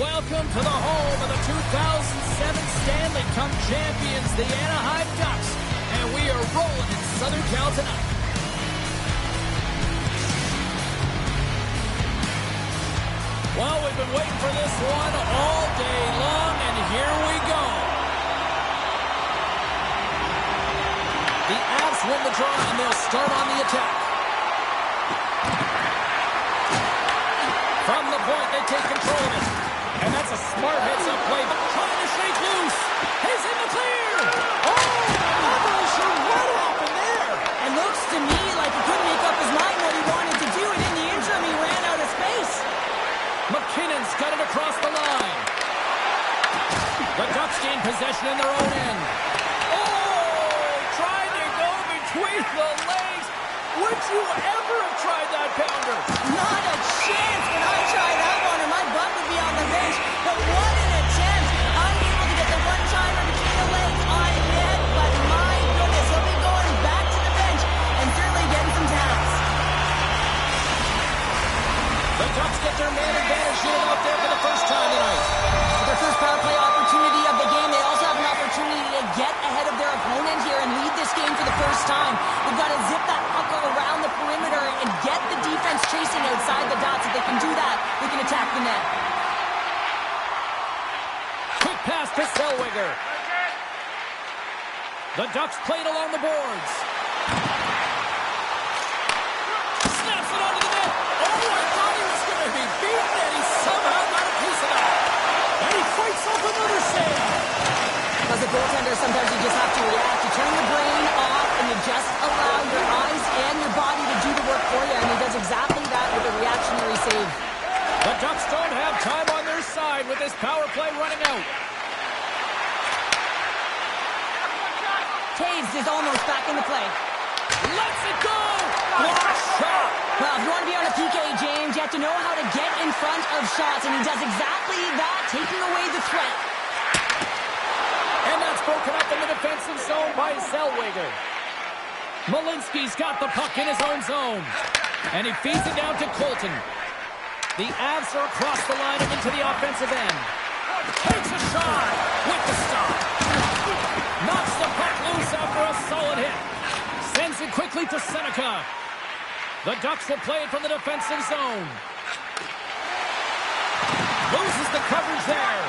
Welcome to the home of the 2007 Stanley Cup champions, the Anaheim Ducks, and we are rolling in Southern Cal tonight. Well, we've been waiting for this one all day long, and here we go. The Avs win the draw, and they'll start on the attack. From the point, they take control of it. And that's a smart heads-up play, but trying to shake loose. He's in the clear. Oh, revolution right up in there. It looks to me like he couldn't make up his mind what he wanted to do, and in the interim, he ran out of space. McKinnon's got it across the line. The Ducks gain possession in their own end. Oh, trying to go between the legs. Would you ever have tried that pounder? Not a chance. When I try that one, my butt would be on the bench. But what an attempt. Unable to get the one-timer between the legs on net. But my goodness, he'll be going back to the bench and certainly getting some taps. The Ducks get their man advantage unit out there for the first time tonight. With their first power play opportunity of the game, they also have an opportunity to get ahead of their opponent here and lead this game for the first time. They've got to zip that puck around the perimeter and get the defense chasing outside the dots. If they can do that, they can attack the net. Quick pass to Zellweger. The Ducks played along the boards. Snaps it onto the net. Oh, I thought he was going to be beaten, and he somehow got a piece of that. And he fights off another save. As a goaltender, sometimes you just have to react. You turn your brain off, and you just allow your eyes and your body to do the work for you, and he does exactly that with a reactionary save. The Ducks don't have time on their side with this power play running out. Taves is almost back in the play. Lets it go! What a shot! Well, if you want to be on a PK, James, you have to know how to get in front of shots, and he does exactly that, taking away the threat. And that's broken up in the defensive zone by Zellweger. Malinsky's got the puck in his own zone. And he feeds it down to Colton. The Avs are across the line and into the offensive end. Takes a shot with the stop. Knocks the puck loose after a solid hit. Sends it quickly to Seneca. The Ducks will play it from the defensive zone. Loses the coverage there.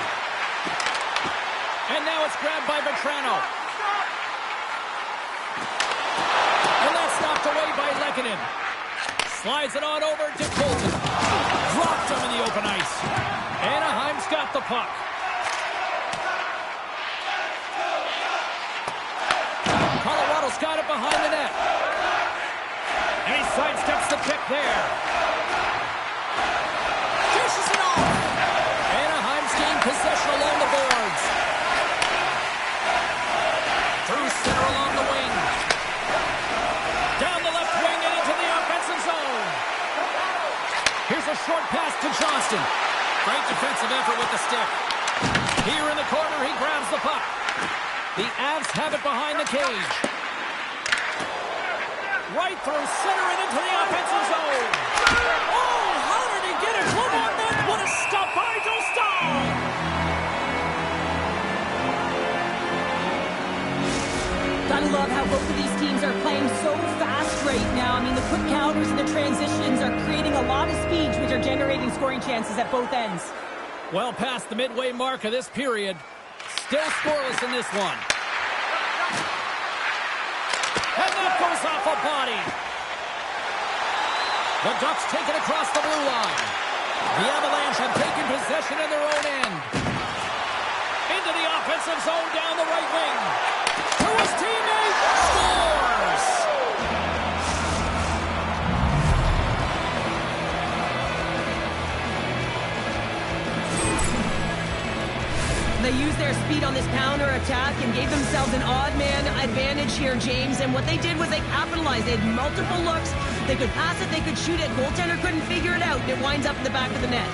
And now it's grabbed by Vetrano. And that's knocked away by Lehkonen. Slides it on over to Colton. Dropped him in the open ice. Anaheim's got the puck. Colorado's got it behind the net. And he sidesteps the pick there. Dishes it off. Anaheim's gained possession along the boards. Through center along the short pass to Johnston. Great defensive effort with the stick. Here in the corner, he grabs the puck. The Avs have it behind the cage. Right through center and into the offensive zone. Oh, how did he get it? Glove on net. What a stop by Dostal. Gotta love how both of these teams are playing so fast right now. I mean, the quick counters and the transitions are creating a lot of speeds, which are generating scoring chances at both ends. Well past the midway mark of this period. Still scoreless in this one. And that goes off a body. The Ducks take it across the blue line. The Avalanche have taken possession in their own end. Into the offensive zone down the right wing. To his teammate. Scores! They used their speed on this counter-attack and gave themselves an odd-man advantage here, James. And what they did was they capitalized. They had multiple looks. They could pass it, they could shoot it. Goaltender couldn't figure it out. It winds up in the back of the net.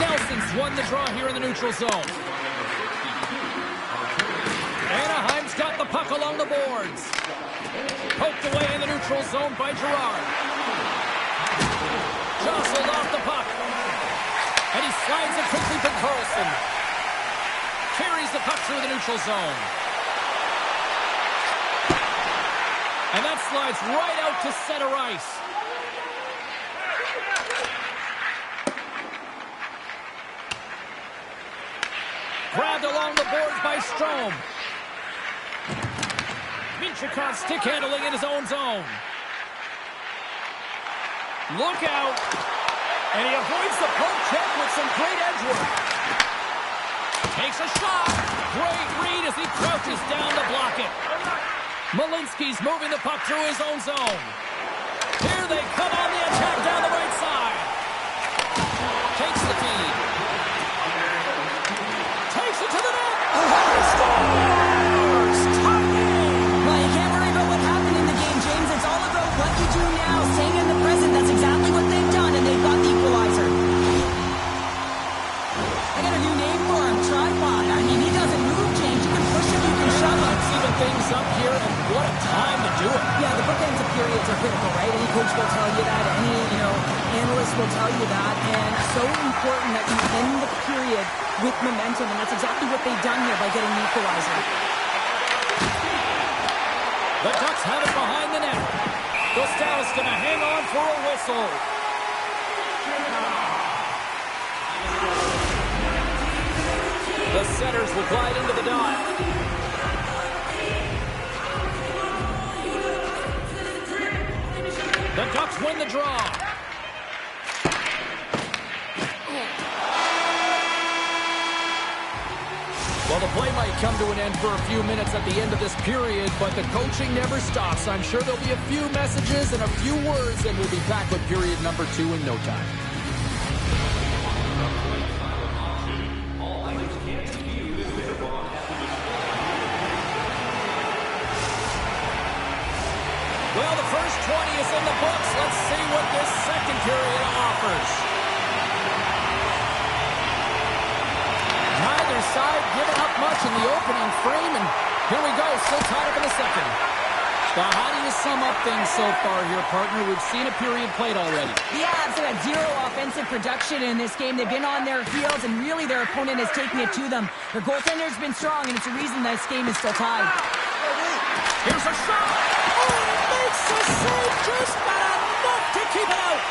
Nelson's won the draw here in the neutral zone. Anaheim's got the puck along the boards. Poked away in the neutral zone by Girard. Jostled off the puck. And he slides it quickly to Carlson. Carries the puck through the neutral zone. And that slides right out to center ice. Grabbed along the boards by Strome. Minchikov stick handling in his own zone. Look out. And he avoids the poke check with some great edge work. Takes a shot. Great read as he crouches down to block it. Malinsky's moving the puck through his own zone. Here they come on the attack down the right side. Takes the feed. Takes it to the net. Scores! Tie game! Well, you can't worry about what happened in the game, James. It's all about what you do now. Staying in the present. That's exactly what they've done, and they've got the equalizer. I got a new name for him, Tripod. I mean, he doesn't move, James. You can push him, you can shove him. Let's even things up here, and what a time to do it. Yeah, the bookends of periods are critical, right? Any coach will tell you that. Any, analyst will tell you that. And so important that you end the period with momentum, and that's exactly what they've done here by getting the equalizer. The Ducks have it behind the net. Dostal's going to hang on for a whistle. The Setters will glide into the dot. The Ducks win the draw. Well, the play might come to an end for a few minutes at the end of this period, but the coaching never stops. I'm sure there'll be a few messages and a few words, and we'll be back with period number 2 in no time. Well, the first 20 is in the books. Let's see what this second period offers. Neither side giving up much in the opening frame, and here we go, still tied up in the second. Well, how do you sum up things so far here, partner? We've seen a period played already. The Avs have had zero offensive production in this game. They've been on their heels, and really their opponent is taking it to them. Their goaltender's been strong, and it's a reason this game is still tied. Here's a shot. Oh, it makes a save, just not enough to keep it out.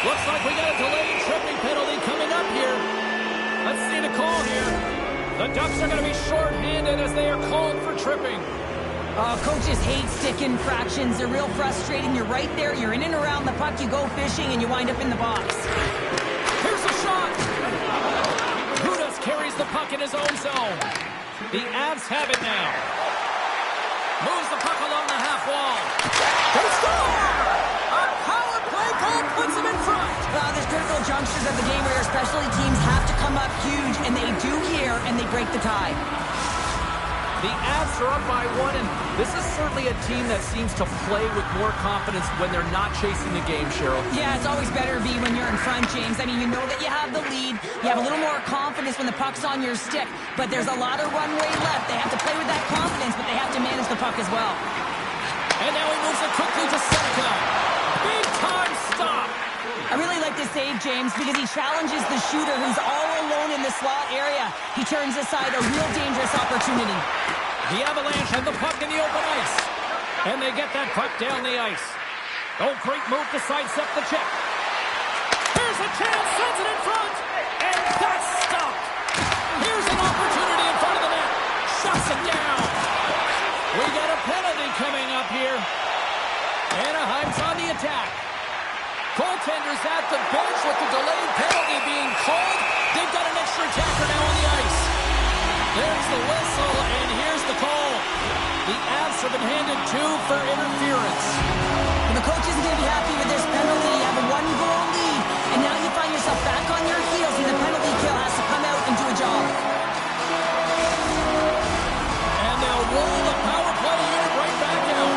Looks like we got a delayed tripping penalty coming up here. Let's see the call here. The Ducks are going to be shorthanded as they are called for tripping. Coaches hate stick infractions. They're real frustrating. You're right there. You're in and around the puck. You go fishing, and you wind up in the box. Here's a shot. Hudas carries the puck in his own zone. The Avs have it now. Moves the puck along the half wall. They score! A power play goal puts them in front. There's critical junctures of the game where your specialty teams have to come up huge, and they do here, and they break the tie. The Avs are up by 1, and this is certainly a team that seems to play with more confidence when they're not chasing the game, Cheryl. Yeah, it's always better to be when you're in front, James. I mean, you know that you have the lead. You have a little more confidence when the puck's on your stick, but there's a lot of runway left. They have to play with that confidence, but they have to manage the puck as well. And now he moves it quickly to Seneca. Big time stop. I really like this save, James, because he challenges the shooter who's all alone in the slot area. He turns aside a real dangerous opportunity. The Avalanche have the puck in the open ice. And they get that puck down the ice. Oh, great move to sidestep the check. Here's a chance, sends it in front. And that's stopped. Here's an opportunity in front of the net. Shuts it down. We got a penalty coming up here. Anaheim's on the attack. Goaltenders at the bench with the delayed penalty being called. They've got an extra attacker now on the ice. There's the whistle, and here's the call. The Avs have been handed 2 for interference. And the coach isn't going to be happy with this penalty. You have a 1-goal lead, and now you find yourself back on your heels, and the penalty kill has to come out and do a job. And they'll roll the power play unit right back out.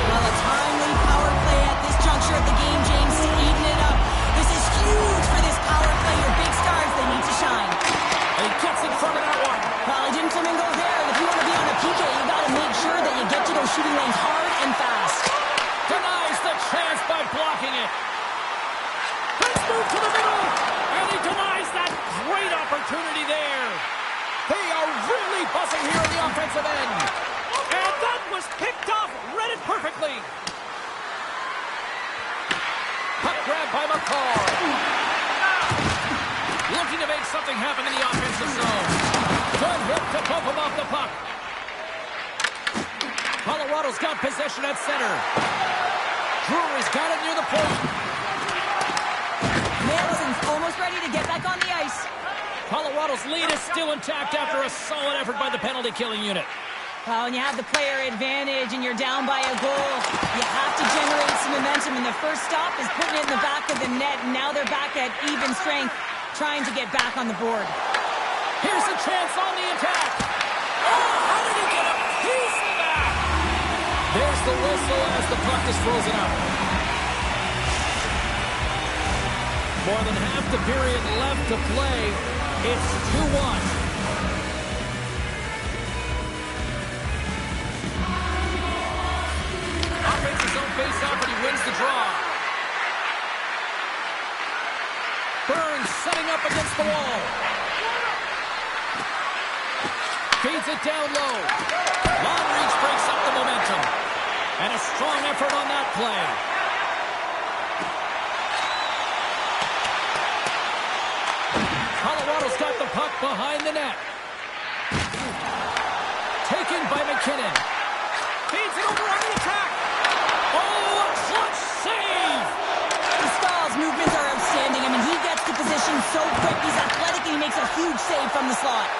Well, a timely power play at this juncture of the game, James, to even it up. This is huge for this power play. Your big stars, they need to shine. And he gets in front of that one. Well, he didn't flamingo there. If you want to be on a PK, you got to make sure that you get to those shooting lanes hard and fast. Denies the chance by blocking it. Let's move to the middle. And he denies that great opportunity there. They are really buzzing here on the offensive end. And that was picked off. Read it perfectly. Puck grab by McCall. Looking to make something happen in the offensive zone. Good hit to bump him off the puck. Colorado's got possession at center. Drury's got it near the point. Madison's almost ready to get back on the ice. Colorado's lead is still intact after a solid effort by the penalty-killing unit. Well, when you have the player advantage and you're down by a goal, you have to generate some momentum. And the first stop is putting it in the back of the net. And now they're back at even strength, trying to get back on the board. Here's a chance on the attack. Oh, how did he get a piece of that? There's the whistle as the puck is frozen up. More than half the period left to play. It's 2-1. Offense his own face-off, and he wins the draw. Burns setting up against the wall. Feeds it down low. Long reach breaks up the momentum. And a strong effort on that play. Colorado's got the puck behind the net. Taken by McKinnon. Feeds it over on the attack. Oh, a clutch save! Stahl's movements are outstanding. I mean, he gets to position so quick. He's athletic and he makes a huge save from the slot.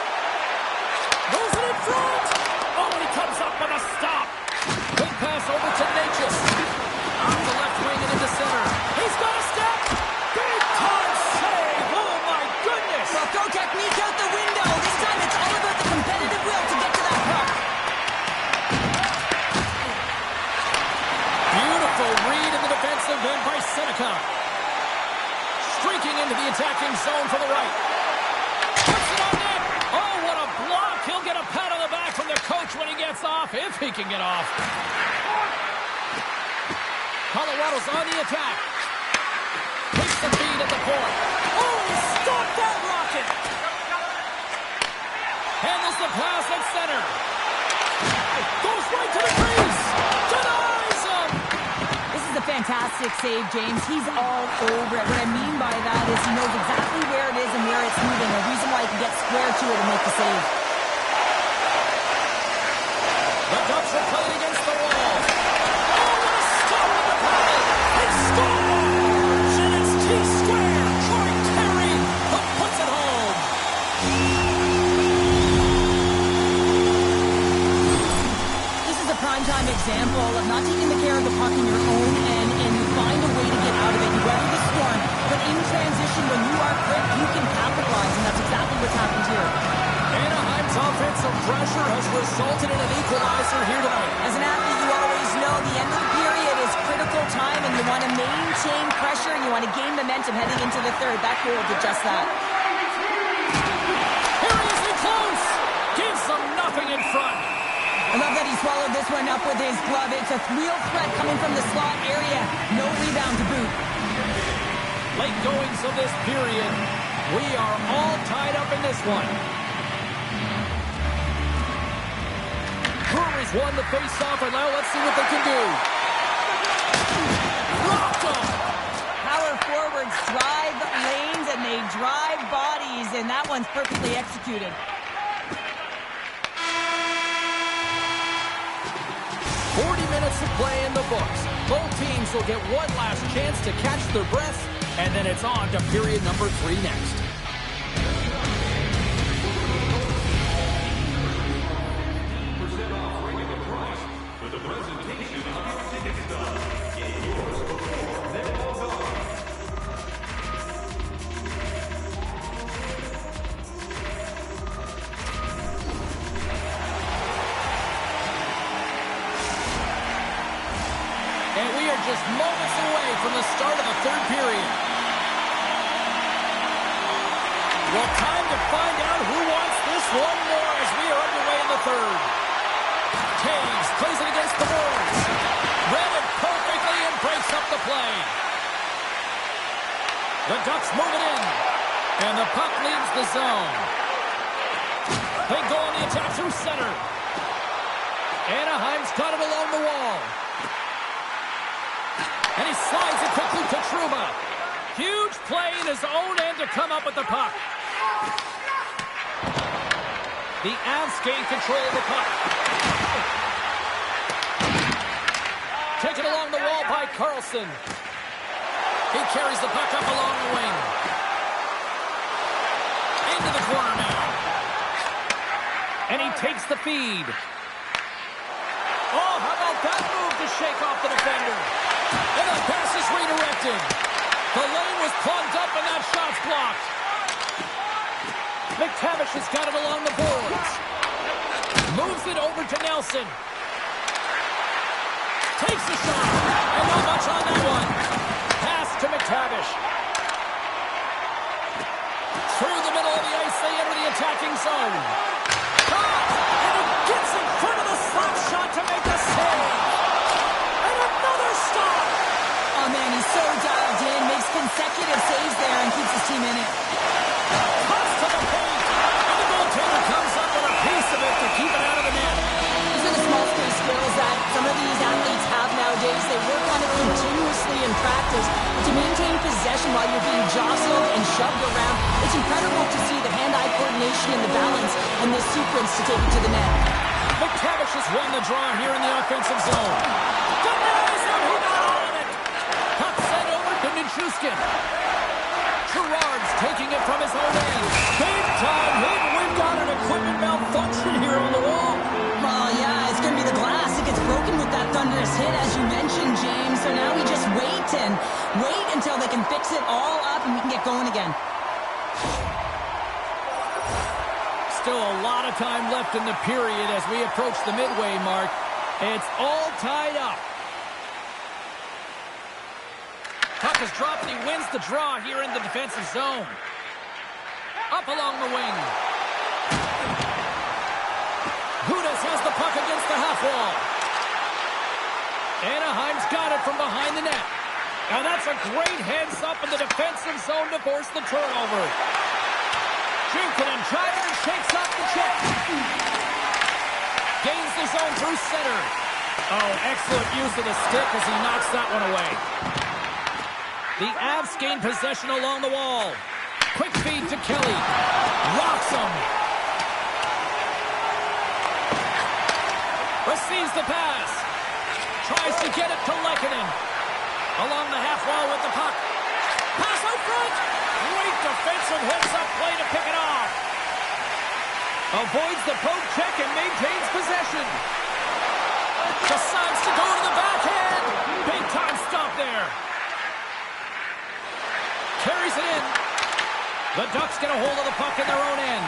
Goes it in front! Oh, and he comes up with a stop. Big pass over to Natchez. Off the left wing and into center. He's got a step! Big time save! Oh, my goodness! Well, throw technique out the window. This time it's all about the competitive will to get to that puck. Beautiful read in the defensive end by Seneca. Streaking into the attacking zone for the right. Puts it on net. Oh, what a block. He'll get a pat on the back from the coach when he gets off, if he can get off. Colorado's on the attack. Takes the feed at the point. Oh, stop that rocket. Handles the pass at center. Goes right to the crease. Denies him. This is a fantastic save, James. He's all over it. What I mean by that is he knows exactly where it is and where it's moving. A reason why he can get square to it and make the save. The Ducks are playing against the wall. Oh, what a stop with the paddle. He scores! And it's T-square. Corey Terry who puts it home. This is a primetime example of not taking the care of the puck in your own end, and you find a way to get out of it. You weather the storm, but in transition, when you are quick, you can capitalize, and that's exactly what's happened here. Anaheim's offense some pressure has resulted in an equalizer here tonight. As an athlete, you always know the end of the period is critical time, and you want to maintain pressure, and you want to gain momentum heading into the third. That goal did just that. Here he is in close. Gives them nothing in front. I love that he swallowed this one up with his glove. It's a real threat coming from the slot area. No rebound to boot. Late goings of this period. We are all tied up in this one. Breweries won the face-off, and now let's see what they can do. Rocked him. Power forwards drive lanes, and they drive bodies, and that one's perfectly executed. 40 minutes of play in the books. Both teams will get one last chance to catch their breath, and then it's on to period number 3 next. And we are just moments away from the start of the third period. Well, time to find out who wants this one more as we are underway in the third. Taves plays it against the boards. Read it perfectly and breaks up the play. The Ducks move it in. And the puck leaves the zone. They go on the attack through center. Anaheim's got it along the wall. And he slides it quickly to Trouba. Huge play in his own end to come up with the puck. The Avs gain control of the puck. Taken along the wall by Karlsson. He carries the puck up along the wing. Into the corner now. And he takes the feed. Oh, how about that move to shake off the defender? And the pass is redirected. The lane was plugged up and that shot's blocked. McTavish has got it along the boards. Moves it over to Nelson. Takes the shot. And not much on that one. Pass to McTavish. Through the middle of the ice, they enter the attacking zone. Caught! And he gets in front of the slap shot to make a save. And another stop. Oh, man, he's so dialed in, makes consecutive saves there and keeps his team in it. Cuts to the paint. And the goaltender comes up with a piece of it to keep it out of the net. These are the small space skills that some of these athletes have nowadays. They work on it continuously in practice. To maintain possession while you're being jostled and shoved around, it's incredible to see the hand-eye coordination and the balance and the sequence to take it to the net. McTavish has won the draw here in the offensive zone. Denies him, who got all of it. Puck sent over to Nichushkin. Gerard's taking it from his own end. Big time hit. We've got an equipment malfunction here on the wall. Well, yeah, it's going to be the glass. It gets broken with that thunderous hit, as you mentioned, James. So now we just wait until they can fix it all up and we can get going again. Still a lot of time left in the period as we approach the midway mark. It's all tied up. Puck is dropped and he wins the draw here in the defensive zone. Up along the wing. Gudas has the puck against the half wall. Anaheim's got it from behind the net. Now that's a great heads up in the defensive zone to force the turnover. Junkinen driving and shakes off the check. Gains the zone through center. Oh, excellent use of the stick as he knocks that one away. The Avs gain possession along the wall. Quick feed to Kelly. Rocks him. Receives the pass. Tries to get it to Lehkonen. Along the half wall with the puck. Pass out front. Great defensive heads-up play to pick it off. Avoids the poke check and maintains possession. Decides to go to the backhand. Big time stop there. Carries it in. The Ducks get a hold of the puck in their own end.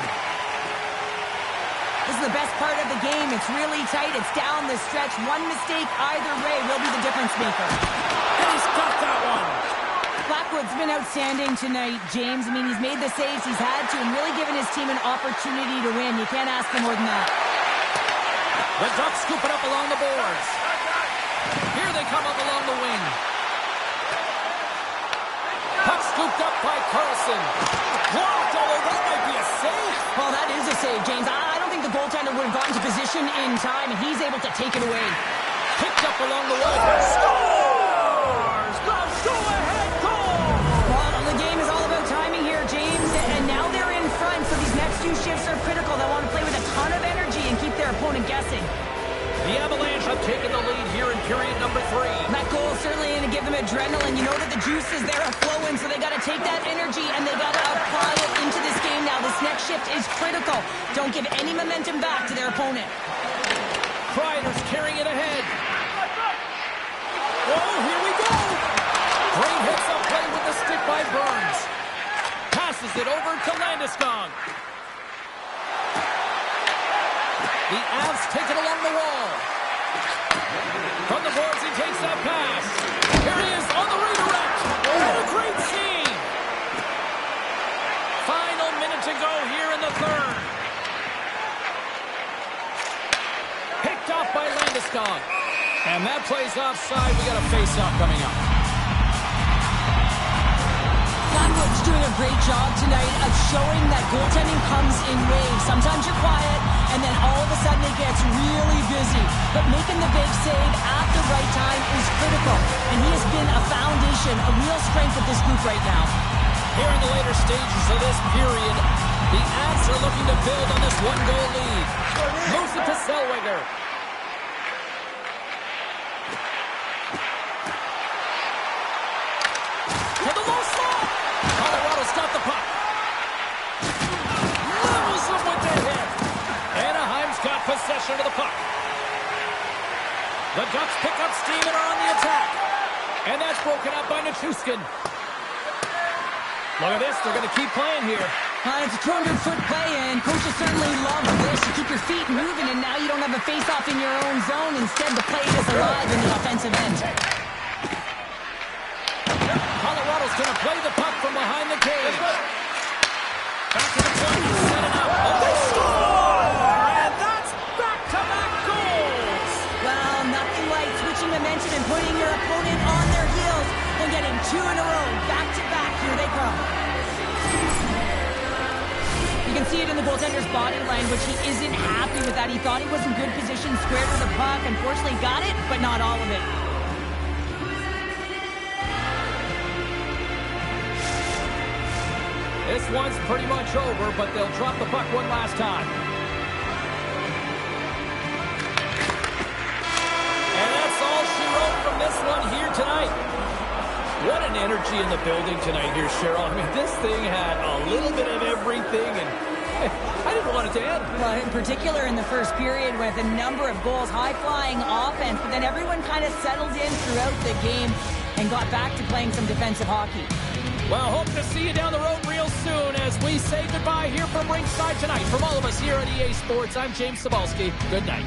This is the best part of the game. It's really tight. It's down the stretch. One mistake either way will be the difference maker. And he's got that one. Blackwood's been outstanding tonight, James. I mean, he's made the saves he's had to and really given his team an opportunity to win. You can't ask for more than that. The Ducks scoop it up along the boards. Here they come up along the wing. Puck scooped up by Carlson. Blocked, although that might be a save. Well, that is a save, James. I don't think the goaltender would have gotten to position in time, and he's able to take it away. Picked up along the wall. Scores! The go-ahead goal! Well, the game is all about timing here, James, and now they're in front, so these next two shifts are critical. They want to play with a ton of energy and keep their opponent guessing. The Avalanche have taken the lead here in period number 3. That goal is certainly going to give them adrenaline. You know that the juices there are flowing, so they got to take that energy and they got to apply it into this game now. This next shift is critical. Don't give any momentum back to their opponent. Kreider's carrying it ahead. Oh, here we go! Great hits up play with the stick by Burns. Passes it over to Landeskog. The Avs take it along the wall. From the boards, he takes that pass. Here he is on the redirect. What a great scene. Final minute to go here in the third. Picked off by Landeskog. And that plays offside. We got a face-off coming up. Blackwood's doing a great job tonight of showing that goaltending comes in waves. Sometimes you're quiet, and then all of a sudden it gets really busy. But making the big save at the right time is critical. And he has been a foundation, a real strength of this group right now. Here in the later stages of this period, the Avs are looking to build on this one-goal lead. Moves it to Zellweger. To the low slot. Colorado's got the puck. Levels him with their hit. Anaheim's got possession of the puck. The Ducks pick up steam and are on the attack. And that's broken up by Nichushkin. Look at this. They're going to keep playing here. It's a 200-foot play, and coaches certainly love this. You keep your feet moving, and now you don't have a face-off in your own zone. Instead, the play is alive in the offensive end. Colorado's going to play the puck from behind the cage. Back to the point. Set it up. Oh, they score! And that's back-to-back goals. Well, nothing like switching momentum and putting your opponent on their heels and getting two in a row. Back-to-back. Here they come. You can see it in the goaltender's body language. He isn't happy with that. He thought he was in good position, square to the puck. Unfortunately, got it, but not all of it. This one's pretty much over, but they'll drop the puck one last time. And that's all she wrote from this one here tonight. What an energy in the building tonight here, Cheryl. I mean, this thing had a little bit of everything, and I didn't want it to end. Well, in particular in the first period with a number of goals, high-flying offense, but then everyone kind of settled in throughout the game and got back to playing some defensive hockey. Well, hope to see you down the road real soon as we say goodbye here from ringside tonight. From all of us here at EA Sports, I'm James Cybulski. Good night.